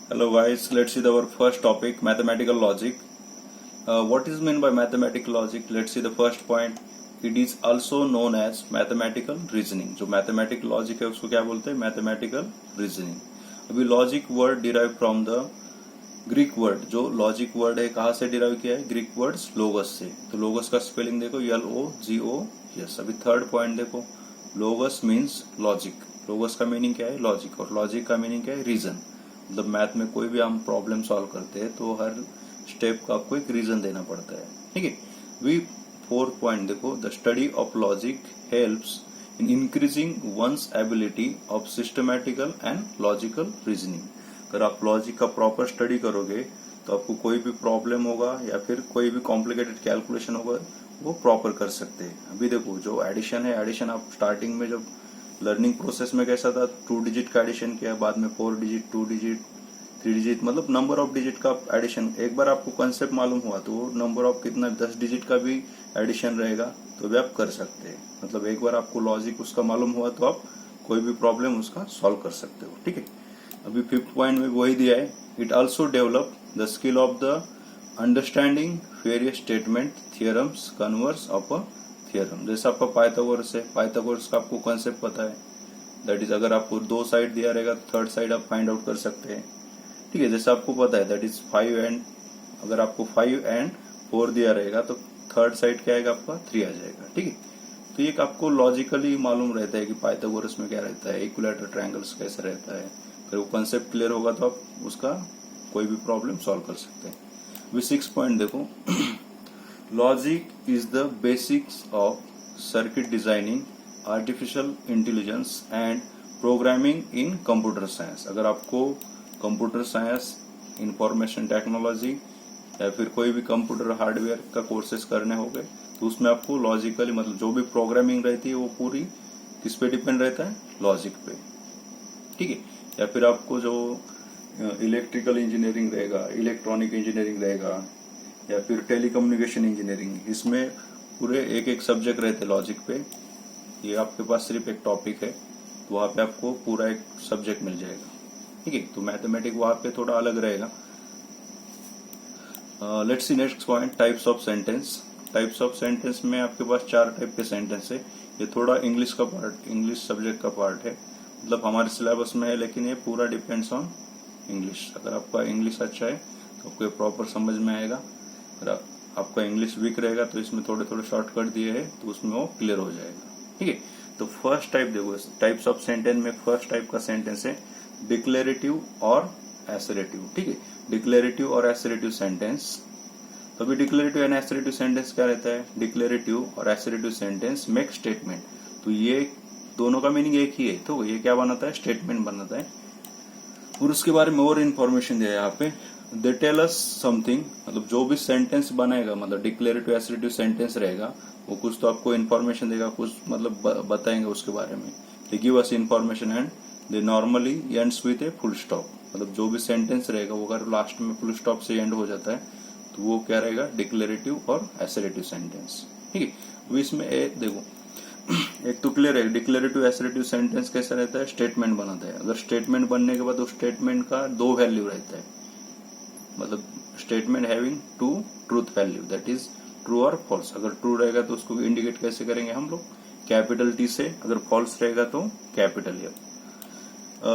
Hello guys, let's see our first topic, mathematical logic. What is meant by mathematical logic? Let's see the first point. It is also known as mathematical reasoning. जो mathematical logic है उसको क्या बोलते हैं? Mathematical reasoning. अभी logic word derived from the Greek word. जो logic word है कहाँ से derive किया है? Greek words logos से. तो logos का spelling देखो L-O-G-O-S. अभी third point देखो, logos means logic. logos का meaning क्या है? Logic. और logic का meaning क्या है? Reason. मतलब मैथ में कोई भी हम प्रॉब्लम सॉल्व करते हैं तो हर स्टेप का आपको एक रीजन देना पड़ता है. ठीक है. वी फोर्थ पॉइंट देखो, the study of logic helps in increasing one's ability of systematical and logical reasoning. अगर आप लॉजिक का प्रॉपर स्टडी करोगे तो आपको कोई भी प्रॉब्लम होगा या फिर कोई भी कॉम्प्लिकेटेड कैलकुलेशन होगा वो प्रॉपर कर सकते हैं. अभी देखो जो एडिशन है, एडिशन आप स्टार्टिंग में जब लर्निंग प्रोसेस में कैसा था, 2 डिजिट का एडिशन किया, बाद में 4 डिजिट, 2 डिजिट, 3 डिजिट, मतलब नंबर ऑफ डिजिट का एडिशन. एक बार आपको कंसेप्ट मालूम हुआ तो नंबर ऑफ कितना 10 डिजिट का भी एडिशन रहेगा तो भी आप कर सकते हैं. मतलब एक बार आपको लॉजिक उसका मालूम हुआ तो आप कोई भी प्रॉब्लम उसका सॉल्व कर सकते हो. ठीक है. अभी फिफ्थ पॉइंट में वही दिया है, it also develop the skill of the understanding various statement, theorems, converse of a theorem. जैसे आपका पाइथागोरस है, पाइथागोरस का आपको कॉन्सेप्ट पता है, दैट इज अगर आपको 2 साइड दिया रहेगा तो थर्ड साइड आप फाइंड आउट कर सकते हैं. ठीक है. जैसे आपको पता है दैट इज 5 एंड, अगर आपको 5 एंड 4 दिया रहेगा तो थर्ड साइड क्या आएगा आपका 3 आ जाएगा. ठीक है. तो ये आपको लॉजिकली मालूम रहता है कि पाइथागोरस में क्या रहता है, इक्विलैटरल ट्रायंगल्स कैसे रहता है. अगर वो कॉन्सेप्ट क्लियर होगा तो आप उसका कोई भी प्रॉब्लम सॉल्व कर सकते हैं. अभी 6 पॉइंट देखो, logic is the basics of circuit designing, artificial intelligence and programming in computer science. अगर आपको कंप्यूटर साइंस, इंफॉर्मेशन टेक्नोलॉजी या फिर कोई भी कंप्यूटर हार्डवेयर का कोर्सेज करने हो गए तो उसमें आपको लॉजिकली, मतलब जो भी प्रोग्रामिंग रहती है वो पूरी किस पे डिपेंड रहता है? लॉजिक पे. ठीक है. या फिर आपको जो इलेक्ट्रिकल इंजीनियरिंग रहेगा, इलेक्ट्रॉनिक इंजीनियरिंग रहेगा या फिर टेलीकम्युनिकेशन इंजीनियरिंग, इसमें पूरे एक एक सब्जेक्ट रहते लॉजिक पे. ये आपके पास सिर्फ एक टॉपिक है तो वहां पे आपको पूरा एक सब्जेक्ट मिल जाएगा. ठीक है. तो मैथमेटिक वहां पे थोड़ा अलग रहेगा. Let's see next point, types of sentence. Types of sentence में आपके पास 4 टाइप के सेंटेंस है. ये थोड़ा इंग्लिश का पार्ट, इंग्लिश सब्जेक्ट का पार्ट है, मतलब हमारे सिलेबस में है, लेकिन ये पूरा डिपेंड्स ऑन इंग्लिश. अगर आपका इंग्लिश अच्छा है तो आपको प्रॉपर समझ में आएगा. अगर आपका इंग्लिश वीक रहेगा तो इसमें थोड़े थोड़े शॉर्टकट दिए हैं तो उसमें वो क्लियर हो जाएगा. ठीक है. तो फर्स्ट टाइप देखो, टाइप्स ऑफ सेंटेंस में फर्स्ट टाइप का सेंटेंस है डिक्लेरेटिव और एसरेटिव. ठीक है. डिक्लेरेटिव और एसरेटिव सेंटेंस. तो अभी डिक्लेरेटिव एंड एसरेटिव सेंटेंस क्या रहता है? डिक्लेरेटिव और एसरेटिव सेंटेंस मेक स्टेटमेंट. तो ये दोनों का मीनिंग एक ही है, तो ये क्या बनाता है? स्टेटमेंट बनाता है. और उसके बारे में और इन्फॉर्मेशन दिया है यहाँ पे, दे टेल अस समथिंग. मतलब जो भी सेंटेंस बनाएगा, मतलब डिक्लेरेटिव एसरेटिव सेंटेंस रहेगा, वो कुछ तो आपको इन्फॉर्मेशन देगा, कुछ मतलब बताएंगे उसके बारे में. They give us information and they normally ends with a full stop. मतलब जो भी सेंटेंस रहेगा वो अगर लास्ट में फुल स्टॉप से एंड हो जाता है तो वो क्या रहेगा? डिक्लेरेटिव और एसरेटिव सेंटेंस. ठीक है. अब इसमें देखो, एक तो क्लियर है, डिक्लेरेटिव एसरेटिव सेंटेंस कैसा रहता है? स्टेटमेंट बनाता है. अगर स्टेटमेंट बनने के बाद उस स्टेटमेंट का 2 वैल्यू रहता है, मतलब statement having 2 truth value, that is true और फॉल्स. अगर ट्रू रहेगा तो उसको इंडिकेट कैसे करेंगे हम लोग? कैपिटल टी से. अगर फॉल्स रहेगा तो capital F.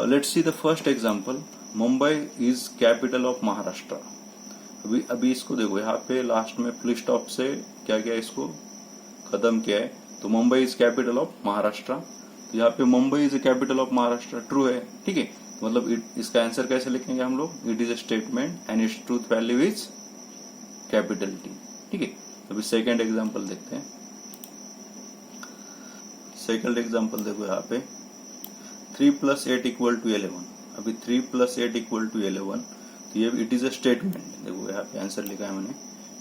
Let's see the first example, Mumbai is capital of Maharashtra. अभी इसको देखो, यहाँ पे लास्ट में फुल स्टॉप से क्या किया, इसको खत्म किया है. तो Mumbai is capital of Maharashtra. तो यहाँ पे Mumbai is capital of Maharashtra true है. ठीक है. मतलब इसका आंसर कैसे लिखेंगे हम लोग? It is A statement and it's truth value is capital T. ठीक है. अभी सेकेंड एग्जाम्पल देखते हैं. सेकेंड एग्जाम्पल देखो, यहाँ पे 3 + 8 = 11. अभी 3 + 8 = 11, तो ये इट इज अ स्टेटमेंट. देखो यहाँ पे आंसर लिखा है मैंने,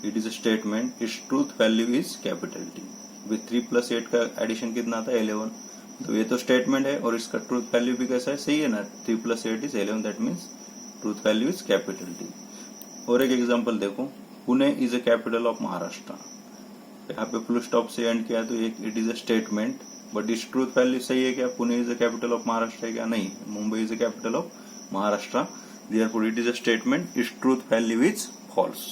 it is a statement, its truth value is capital T. अभी 3 + 8 का एडिशन कितना था? 11. तो ये तो स्टेटमेंट है और इसका ट्रूथ वैल्यू भी कैसा है? सही है ना? 3 + 8 = 11, that means truth value is capital T. और एक एग्जाम्पल देखो, Pune is a capital of Maharashtra. यहाँ पे फुल स्टॉप से एंड किया तो it is a statement, but इस ट्रूथ वैल्यू सही है क्या? Pune is the capital of Maharashtra है क्या? नहीं, Mumbai is the capital of Maharashtra. Therefore it is a statement, its truth value is false.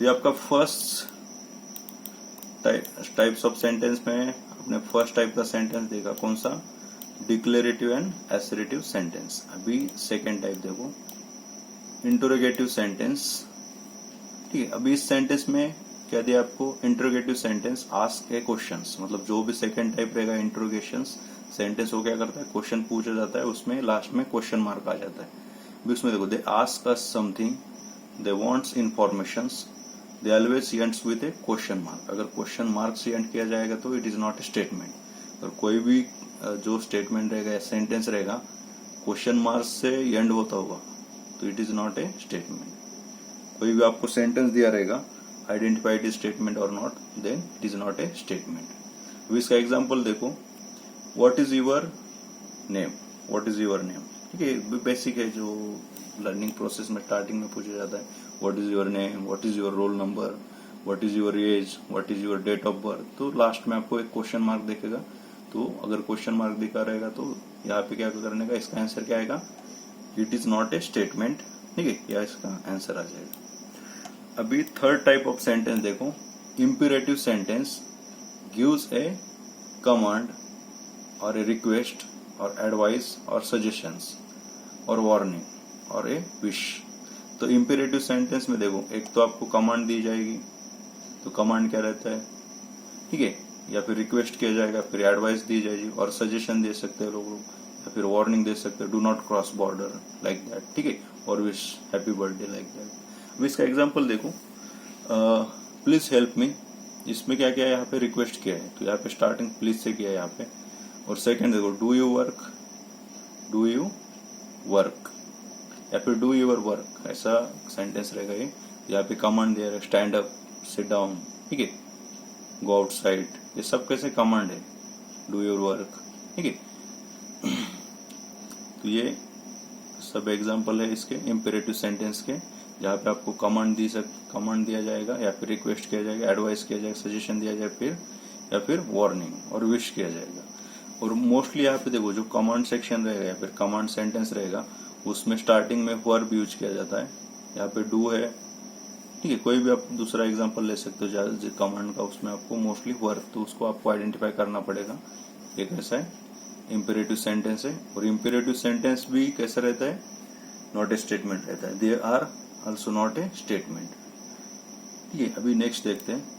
ये आपका फर्स्ट टाइप्स ऑफ सेंटेंस में आपने फर्स्ट टाइप का सेंटेंस देखा, कौन सा? Declarative and assertive sentence. अभी सेकेंड टाइप देखो, इंटरोगेटिव सेंटेंस। ठीक है, अभी इस सेंटेंस में क्या दिया आपको? इंटरोगेटिव सेंटेंस आस्क ए क्वेश्चंस, मतलब जो भी सेकेंड टाइप रहेगा इंटरोगेशंस सेंटेंस, वो क्या करता है? क्वेश्चन पूछा जाता है, उसमें लास्ट में क्वेश्चन मार्क आ जाता है। अभी उसमें देखो, they ask us something, they wants informations, they always ends with A question mark. अगर क्वेश्चन मार्क से एंड किया जाएगा तो it is not a statement. और कोई भी जो स्टेटमेंट रहेगा या सेंटेंस रहेगा क्वेश्चन मार्क से एंड होता होगा तो it is not a statement. कोई भी आपको सेंटेंस दिया रहेगा, आइडेंटिफाई इट इज स्टेटमेंट और not, then it is not a statement. अब इसका एग्जाम्पल देखो, what is your name, what is your name. ठीक है, बेसिक है, जो लर्निंग प्रोसेस में स्टार्टिंग में पूछा जाता है, what is your name, what is your roll number, what is your age, what is your date of birth. तो लास्ट में आपको एक क्वेश्चन मार्क दिखेगा, तो अगर क्वेश्चन मार्क दिखा रहेगा तो यहाँ पे क्या करने का, इसका आंसर क्या आएगा? It is not a statement. ठीक है, या इसका आंसर आ जाएगा। अभी थर्ड टाइप ऑफ सेंटेंस देखो, इंपीरेटिव सेंटेंस गिव्स ए कमांड और ए रिक्वेस्ट और एडवाइस और सजेशंस और वार्निंग और ए विश। तो इंपीरेटिव सेंटेंस में देखो, एक तो आपको कमांड दी जाएगी, तो कमांड क्या रहता है? ठीक है, या फिर रिक्वेस्ट किया जाएगा, फिर एडवाइस दी जाएगी और सजेशन दे सकते हैं लोग, या फिर वार्निंग दे सकते हैं, do not cross border like that. ठीक है, और wish happy birthday like that. अब इसका एग्जांपल देखो, प्लीज हेल्प मी। इसमें क्या किया है? यहाँ पे रिक्वेस्ट किया है, तो यहाँ पे स्टार्टिंग प्लीज से किया है यहाँ पे। और सेकंड देखो, do you work, do you work, या फिर डू यूर वर्क, ऐसा सेंटेंस रहेगा ये। यहाँ पे कमांड दिया है, स्टैंड अप, सिट डाउन, ठीक है, गो आउटसाइड, ये सब कैसे कमांड है? Do your work. ठीक है, तो ये सब एग्जांपल है इसके इंपेरेटिव सेंटेंस के, जहाँ पे आपको कमांड दिया जाएगा, या फिर रिक्वेस्ट किया जाएगा, एडवाइस किया जाएगा, सजेशन दिया जाएगा, या फिर वार्निंग और विश किया जाएगा। और मोस्टली यहाँ पे देखो, जो कमांड सेक्शन रहेगा या फिर कमांड सेंटेंस रहेगा, उसमें स्टार्टिंग में वर्ब यूज किया जाता है। यहाँ पे डू है, ठीक है, कोई भी आप दूसरा एग्जांपल ले सकते हो जो कमांड का, उसमें आपको मोस्टली वर्ब, तो उसको आपको आइडेंटिफाई करना पड़ेगा ये कैसा है, इंपेरेटिव सेंटेंस है। और इंपेरेटिव सेंटेंस भी कैसा रहता है? नॉट ए स्टेटमेंट रहता है, they are also not a statement. ठीक है, अभी नेक्स्ट देखते हैं।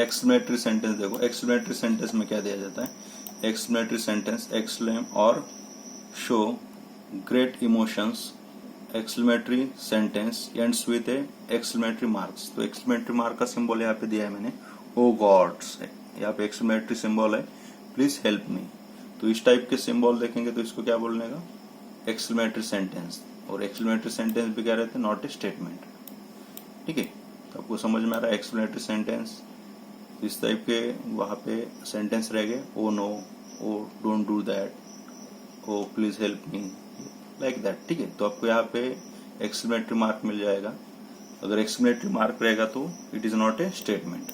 एक्सक्लेमेटरी सेंटेंस देखो, एक्सक्लेमेटरी सेंटेंस में क्या दिया जाता है? एक्सक्लेमेटरी सेंटेंस एक्सक्लेम और show great emotions. Exclamatory sentence ends with a exclamatory marks. तो एक्सक्लेमेटरी मार्क का सिंबल यहाँ पे दिया है मैंने, ओ गॉड्स, यहाँ पे एक्सक्लेमेटरी सिंबल है, प्लीज हेल्प मी। तो इस टाइप के सिंबल देखेंगे तो इसको क्या बोलने का? Exclamatory sentence. और एक्सक्लेमेटरी सेंटेंस भी क्या रहते हैं? Not a statement. ठीक है, तो आपको समझ में आ रहा है एक्सक्लेमेटरी सेंटेंस इस टाइप के वहां पे सेंटेंस रह गए, oh no, oh don't do that, oh please help me, like that. ठीक है, तो आपको यहाँ पे एक्सक्लेमेटरी मार्क मिल जाएगा। अगर एक्सक्लेमेटरी मार्क रहेगा तो it is not a statement.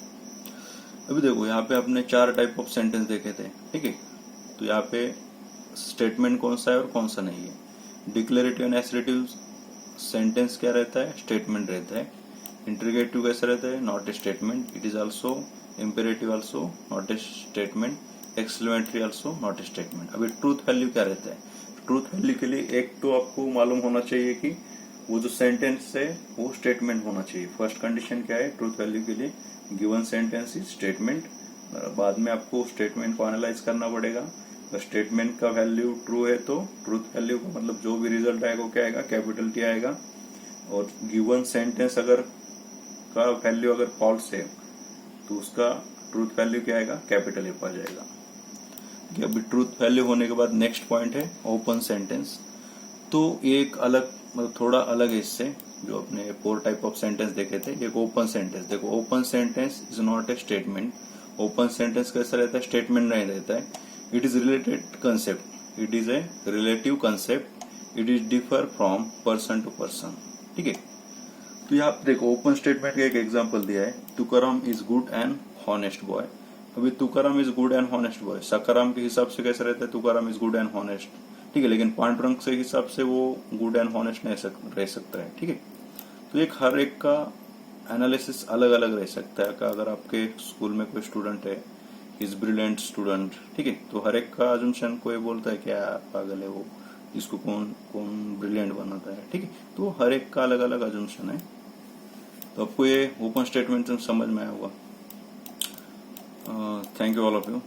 अभी देखो, यहाँ पे आपने 4 टाइप ऑफ सेंटेंस देखे थे। ठीक है, तो यहाँ पे स्टेटमेंट कौन सा है और कौन सा नहीं है। डिक्लेरेटिव एंड एसरेटिव सेंटेंस क्या रहता है? स्टेटमेंट रहता है। इंटरोगेटिव कैसा रहता है? Not a statement, it is also imperative also not a statement, exclamatory also not a statement। अभी ट्रूथ वैल्यू क्या रहता है? ट्रूथ वैल्यू के लिए एक तो आपको मालूम होना चाहिए कि वो जो सेंटेंस है वो स्टेटमेंट होना चाहिए। फर्स्ट कंडीशन क्या है ट्रूथ वैल्यू के लिए? Given sentence is statement. बाद में आपको स्टेटमेंट को एनालाइज करना पड़ेगा। अगर स्टेटमेंट का वैल्यू ट्रू है तो ट्रूथ वैल्यू का मतलब जो भी रिजल्ट आएगा वो क्या आएगा? कैपिटल टी आएगा। और गिवन सेंटेंस अगर का वैल्यू अगर फॉल्स है तो उसका ट्रूथ वैल्यू क्या आएगा? कैपिटल एफ आ जाएगा। अभी ट्रूथ वैल्यू होने के बाद नेक्स्ट पॉइंट है ओपन सेंटेंस। तो एक अलग मतलब थोड़ा अलग है इससे, जो अपने 4 टाइप ऑफ सेंटेंस देखे थे। एक ओपन सेंटेंस देखो, open sentence is not a statement. Open sentence कैसा रहता है? स्टेटमेंट नहीं रहता है। It is related concept, it is a relative concept, it is differ from person to person. ठीक है, तो यहाँ देखो ओपन स्टेटमेंट का एक एग्जांपल दिया है, Tukaram is good and honest boy. अभी Tukaram is good and honest boy, सकाराम के हिसाब से कैसे रहता है, Tukaram is good and honest, ठीक है, लेकिन पांडुरंग से हिसाब से वो गुड एंड हॉनेस्ट नहीं रह सकता है, ठीक है। तो एक हर एक का एनालिसिस अलग अलग रह सकता है। अगर आपके स्कूल में कोई स्टूडेंट है, इज ब्रिलियंट स्टूडेंट, ठीक है, तो हर एक का अजम्पशन कोई बोलता है क्या पागल है वो, इसको कौन कौन ब्रिलियंट बनाता है, ठीक है, तो हर एक का अलग अलग अजम्पशन है। तो आपको ये ओपन स्टेटमेंट समझ में आया होगा। Thank you all of you.